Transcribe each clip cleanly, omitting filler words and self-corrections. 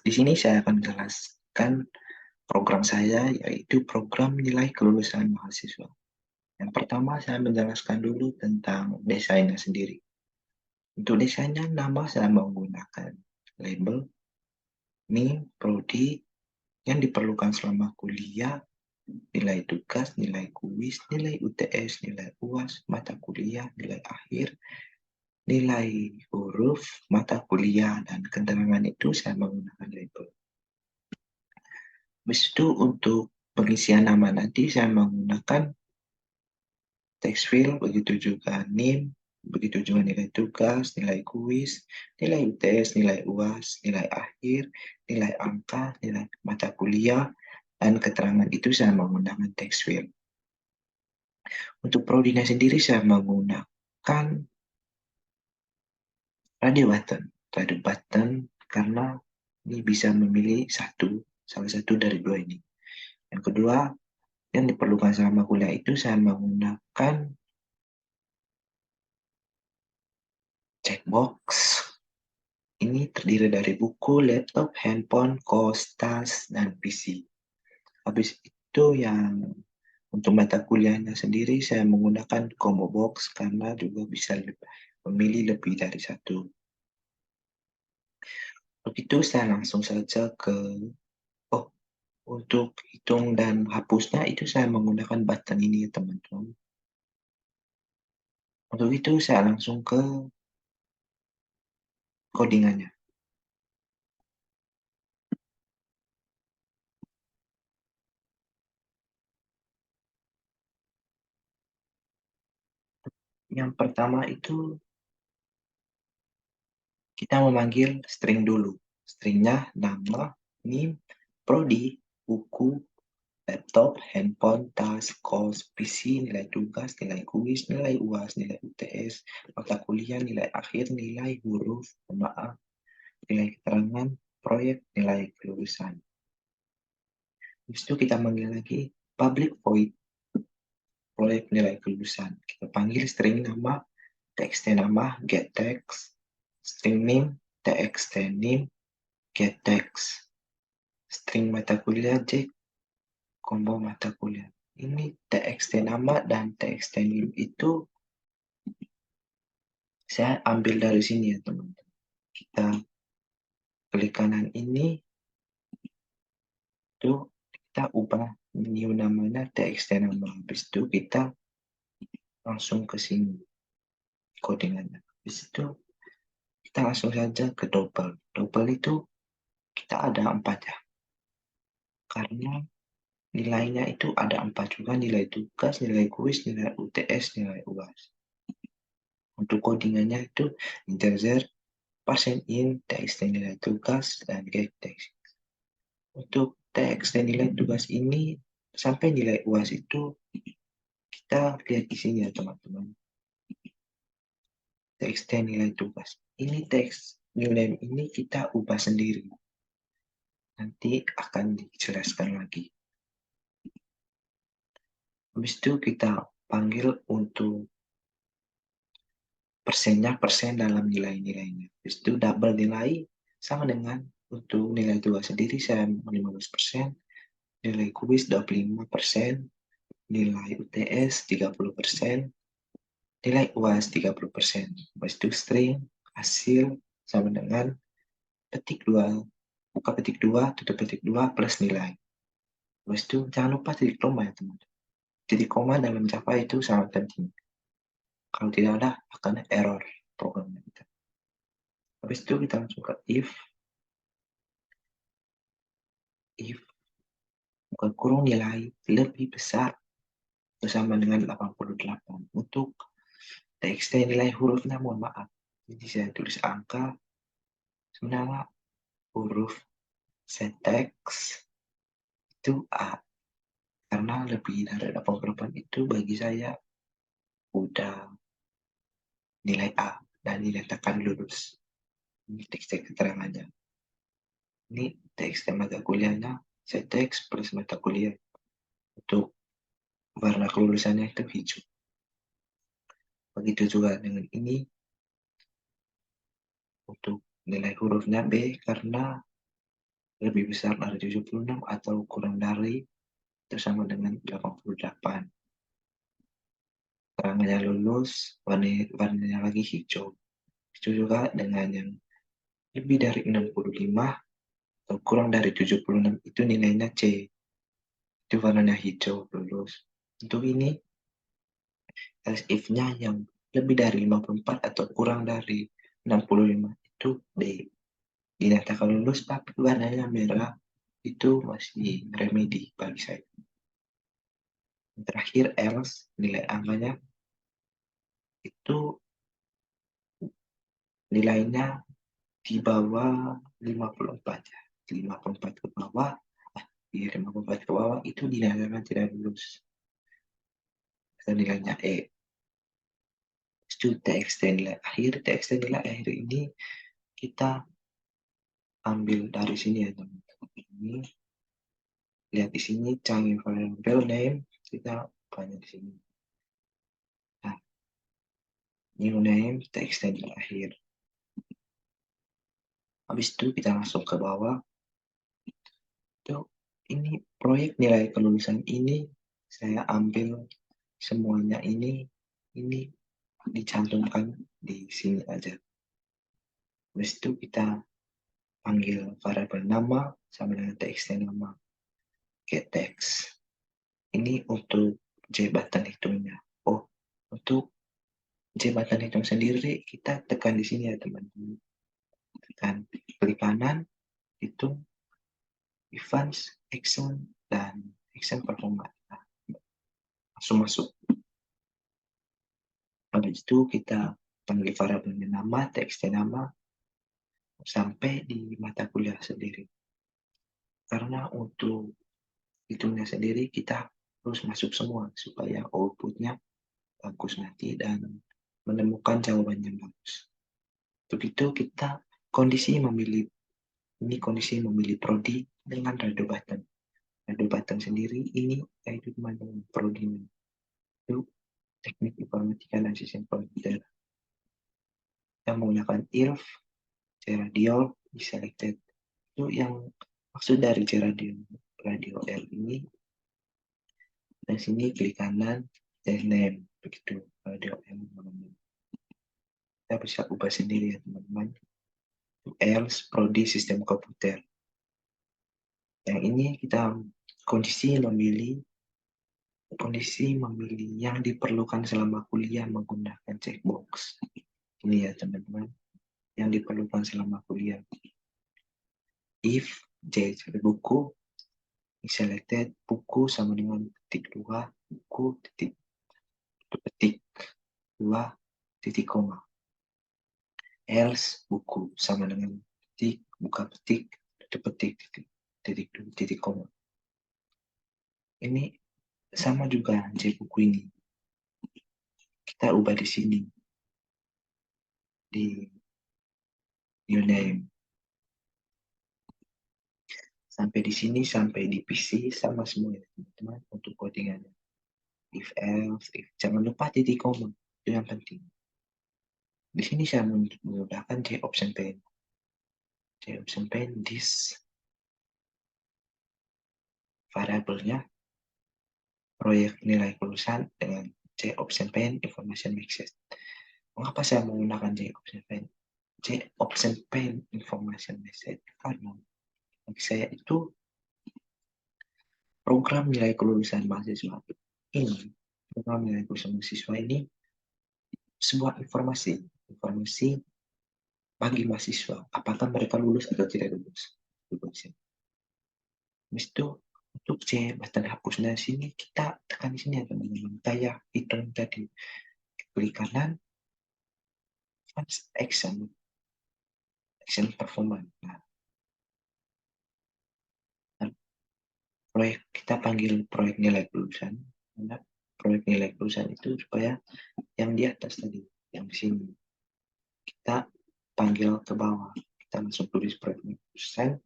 Di sini saya akan menjelaskan program saya, yaitu program nilai kelulusan mahasiswa. Yang pertama, saya menjelaskan dulu tentang desainnya sendiri. Untuk desainnya, nama saya menggunakan label, name, prodi, yang diperlukan selama kuliah, nilai tugas, nilai kuis, nilai UTS, nilai UAS, mata kuliah, nilai akhir, nilai huruf, mata kuliah, dan keterangan itu saya menggunakan label. Habis itu untuk pengisian nama nanti saya menggunakan text field, begitu juga name, begitu juga nilai tugas, nilai kuis, nilai UTS, nilai UAS, nilai akhir, nilai angka, nilai mata kuliah, dan keterangan itu saya menggunakan text field. Untuk prodinya sendiri saya menggunakan radio button karena ini bisa memilih salah satu dari dua ini. Yang kedua, yang diperlukan selama kuliah itu saya menggunakan checkbox. Ini terdiri dari buku, laptop, handphone, kos, tas, dan PC. Habis itu yang untuk mata kuliahnya sendiri saya menggunakan combo box karena juga bisa memilih lebih dari satu. Begitu saya langsung saja ke untuk hitung dan hapusnya itu saya menggunakan button ini ya teman-teman. Untuk itu saya langsung ke codingannya. Yang pertama itu kita memanggil string dulu. Stringnya nama, name, prodi, buku, laptop, handphone, tas, kos, PC, nilai tugas, nilai kuis, nilai UAS, nilai UTS, mata kuliah, nilai akhir, nilai huruf, maaf, nilai keterangan, proyek, nilai kelulusan. Habis itu kita panggil lagi public void proyek nilai kelulusan. Kita panggil string nama, txt nama, get text, string name, txt name, get text, string mata kuliah, J, combo mata kuliah. Ini txt nama dan txt name itu saya ambil dari sini ya teman-teman. Kita klik kanan ini, itu kita ubah new namanya txt nama. Habis itu kita langsung ke sini codingannya. Habis itu kita langsung saja ke double. Double itu kita ada 4 ya. Karena nilainya itu ada 4 juga, nilai tugas, nilai kuis, nilai UTS, nilai UAS. Untuk codingannya itu integer, persen in, txt nilai tugas, dan get text. Untuk txt nilai tugas ini sampai nilai UAS itu kita lihat isinya teman-teman. Txt nilai tugas. Ini teks new name ini kita ubah sendiri. Nanti akan dijelaskan lagi. Habis itu kita panggil untuk persennya persen dalam nilai-nilainya. Habis itu double nilai sama dengan untuk nilai tugas sendiri saya 15%, nilai kuis 25%, nilai UTS 30%, nilai UAS 30%. Habis itu string hasil sama dengan petik 2, buka petik 2, tutup petik 2 plus nilai. Habis itu jangan lupa titik koma ya teman-teman. Titik koma dalam Java itu sangat penting. Kalau tidak ada akan error programnya kita. Habis itu kita langsung ke if bukan kurung nilai lebih besar bersama dengan 88. Untuk txt nilai hurufnya mohon maaf. Jadi saya tulis angka sebenarnya huruf syntax itu A. Karena lebih dari 88 itu bagi saya udah nilai A dan dinyatakan lulus. Ini teks keterangannya. Ini teks mata kuliahnya syntax plus mata kuliah. Untuk warna kelulusannya itu hijau. Begitu juga dengan ini untuk nilai hurufnya B karena lebih besar dari 76 atau kurang dari itu sama dengan 88. Keterangannya lulus, warnanya lagi hijau. Itu juga dengan yang lebih dari 65 atau kurang dari 76 itu nilainya C. Itu warnanya hijau, lulus. Untuk ini, else if-nya yang lebih dari 54 atau kurang dari 65 itu D. Dinyatakan lulus tapi warnanya merah, itu masih remedi bagi saya. Yang terakhir, else, nilai angkanya itu nilainya di bawah 54 ya. 54 ke bawah, di 54 ke bawah itu dinyatakan tidak lulus. Dan nilainya E. Itu TXT nilai akhir. TXT nilai akhir ini kita ambil dari sini ya teman-teman. Ini lihat di sini change variable name kita banyak di sini. Nah, new name TXT nilai akhir. Habis itu kita langsung ke bawah. Itu ini proyek nilai kelulusan ini saya ambil semuanya ini dicantumkan di sini aja. Habis itu kita panggil variabel nama sama dengan txt nama get text. Ini untuk jabatan hitungnya. Oh, untuk jabatan hitung sendiri kita tekan di sini ya teman-teman. Tekan klik kanan, hitung advance, action, dan action performa. Nah, langsung masuk. Habis itu kita panggil variabelnya nama, txt nama, sampai di mata kuliah sendiri. Karena untuk hitungnya sendiri kita harus masuk semua supaya outputnya bagus nanti dan menemukan jawaban yang bagus. Untuk itu kita kondisi memilih prodi dengan radio button. Radio button sendiri ini yaitu teman-teman prodi itu teknik informatika dan sistem komputer. Kita menggunakan ILF, J-radial, selected. Itu yang maksud dari J-radial L ini. Dan sini klik kanan, dan name. Begitu, radio L. Kita bisa ubah sendiri ya teman-teman. Else, prodi, sistem komputer. Yang ini kita kondisi memilih yang diperlukan selama kuliah menggunakan checkbox. Ini ya teman-teman, yang diperlukan selama kuliah. If J buku, selected buku sama dengan titik 2, buku titik 2 titik koma. Else buku sama dengan titik, buka petik, tutup petik, titik koma. Ini sama juga J buku ini. Kita ubah di sini. Di new name. Sampai di sini, sampai di PC, sama semua ya teman-teman untuk codingannya. If else, if. Jangan lupa titik koma. Itu yang penting. Di sini saya menggunakan J option pen. J option pen, this variabelnya proyek nilai kelulusan dengan J option pen information mixed. Mengapa saya menggunakan J option pen? J option pen information mixed karena bagi saya itu program nilai kelulusan mahasiswa ini, program nilai kelulusan mahasiswa ini sebuah informasi bagi mahasiswa apakah mereka lulus atau tidak lulus. Habis itu untuk C button hapus dari sini kita tekan di sini ya teman-teman, kayak hitung tadi, klik kanan, action performance. Nah, proyek kita panggil proyek nilai kelulusan. Nah, proyek nilai kelulusan itu supaya yang di atas tadi, yang di sini kita panggil ke bawah, kita langsung tulis proyek nilai kelulusan,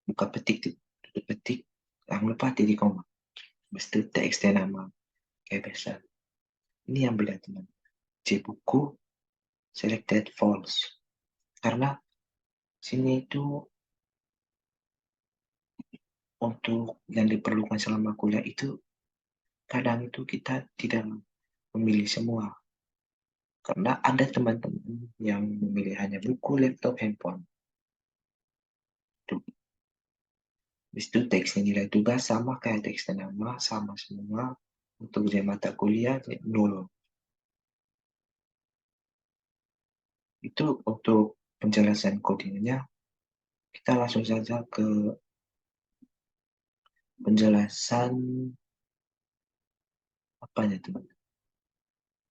buka petik, tutup petik, jangan lupa titik koma, mesti txt nama kayak biasa. Ini yang beda teman. C buku selected false karena sini itu untuk yang diperlukan selama kuliah itu kadang itu kita tidak memilih semua. Karena ada teman-teman yang memilih hanya buku, laptop, handphone. Tuh. Habis itu teksnya nilai tugas sama kayak teks nama, sama semua. Untuk ujian mata kuliah, nol. Itu untuk penjelasan codingnya, kita langsung saja ke penjelasan apanya teman?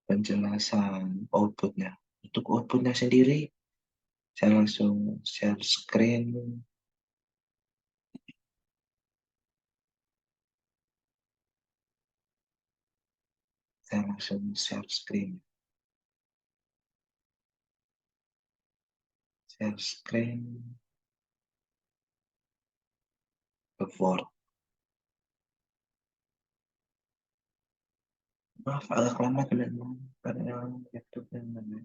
Penjelasan outputnya. Untuk outputnya sendiri, saya langsung share screen. Saya langsung share screen. Share screen ke Word. Maaf, agak lama teman-teman. Karena laptopnya mana?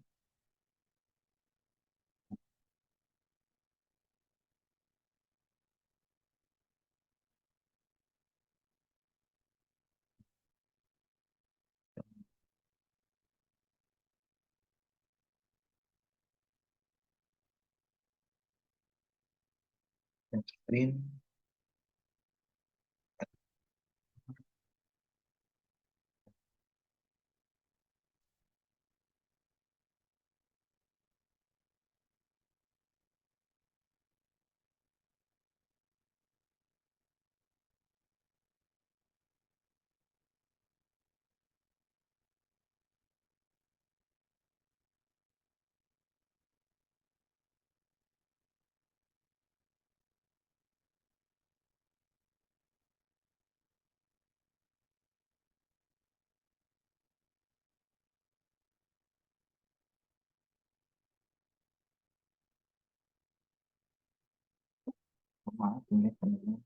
Share screen. Maaf ini teman-teman.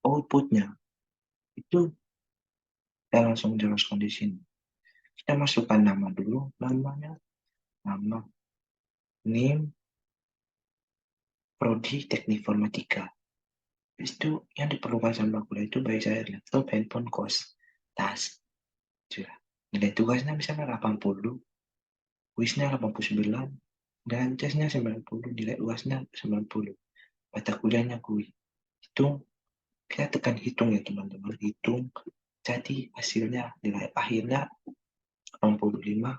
Outputnya itu saya langsung jelaskan di sini. Kita masukkan nama dulu, namanya nama, name, prodi, teknik informatika. Itu yang diperlukan sama kuliah itu baik saya laptop, handphone, kos, tas. Sudah. Nilai tugasnya misalnya 80, kuisnya 89, dan tesnya 90, nilai uasnya 90. Mata kuliahnya kui. Hitung, kita tekan hitung ya teman-teman. Hitung, jadi hasilnya nilai akhirnya 88,25.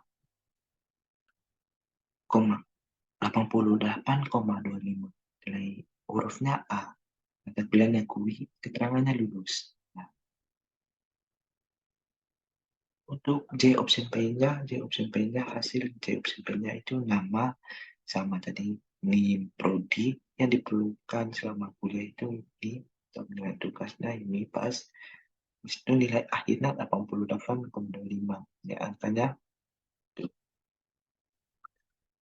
Nilai hurufnya A. Mata kuliahnya kui, keterangannya lulus. Nah, untuk J option P-nya hasil J option P-nya itu nama sama tadi NIM prodi yang diperlukan selama kuliah itu di nilai tugasnya ini pas itu nilai akhirnya 88,25 ya angkanya tuh.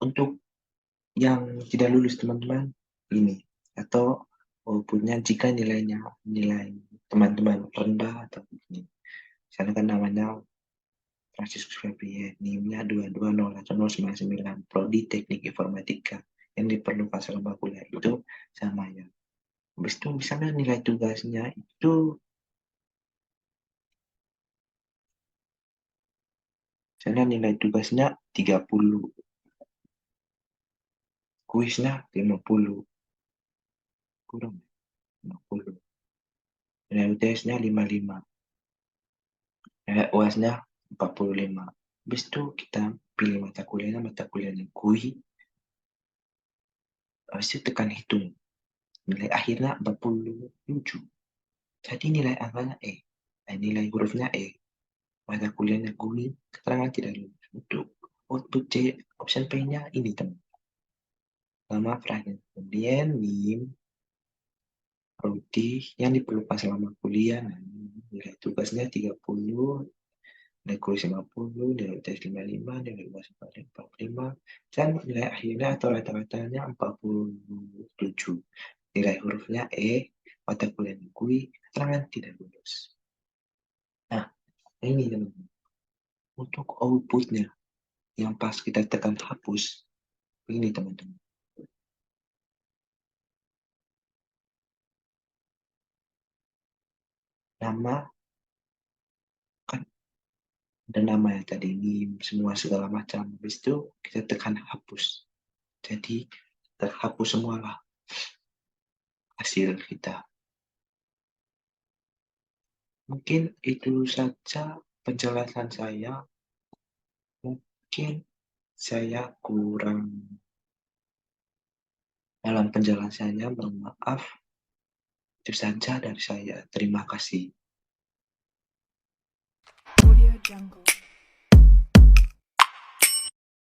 Untuk yang tidak lulus teman-teman ini atau punya jika nilai teman-teman rendah atau ini misalnya kan namanya Franciscus Fabian, NIM-nya 220 atau 099, Prodi Teknik Informatika yang diperlukan selama kuliah itu sama ya. Habis itu misalnya nilai tugasnya itu misalnya nilai tugasnya 30, kuisnya 50, kurang 50. Nilai UTS-nya 55, nilai UAS-nya 45. Habis itu kita pilih mata kuliahnya kui, habis itu tekan hitung. Nilai akhirnya 47. Jadi nilai angkanya nilai hurufnya mata kuliahnya kui, keterangan tidak lulus. Untuk output C option P-nya ini teman. Nama Frank. Kemudian NIM, prodi yang diperlukan selama kuliah. Nah, nilai tugasnya 30, nilai kuis 50, nilai tes 55, nilai UAS 45, dan nilai akhirnya atau rata-ratanya 47. Nilai hurufnya mata kuliah kui, keterangan tidak lulus. Nah, ini teman-teman. Untuk outputnya, yang pas kita tekan hapus, ini teman-teman. nama, kan ada nama ya tadi, NIM, semua segala macam. Habis itu kita tekan hapus. Jadi terhapus semualah hasil kita. Mungkin itu saja penjelasan saya. Mungkin saya kurang dalam penjelasannya, mohon maaf. Itu saja dari saya. Terima kasih. Audio Jungle.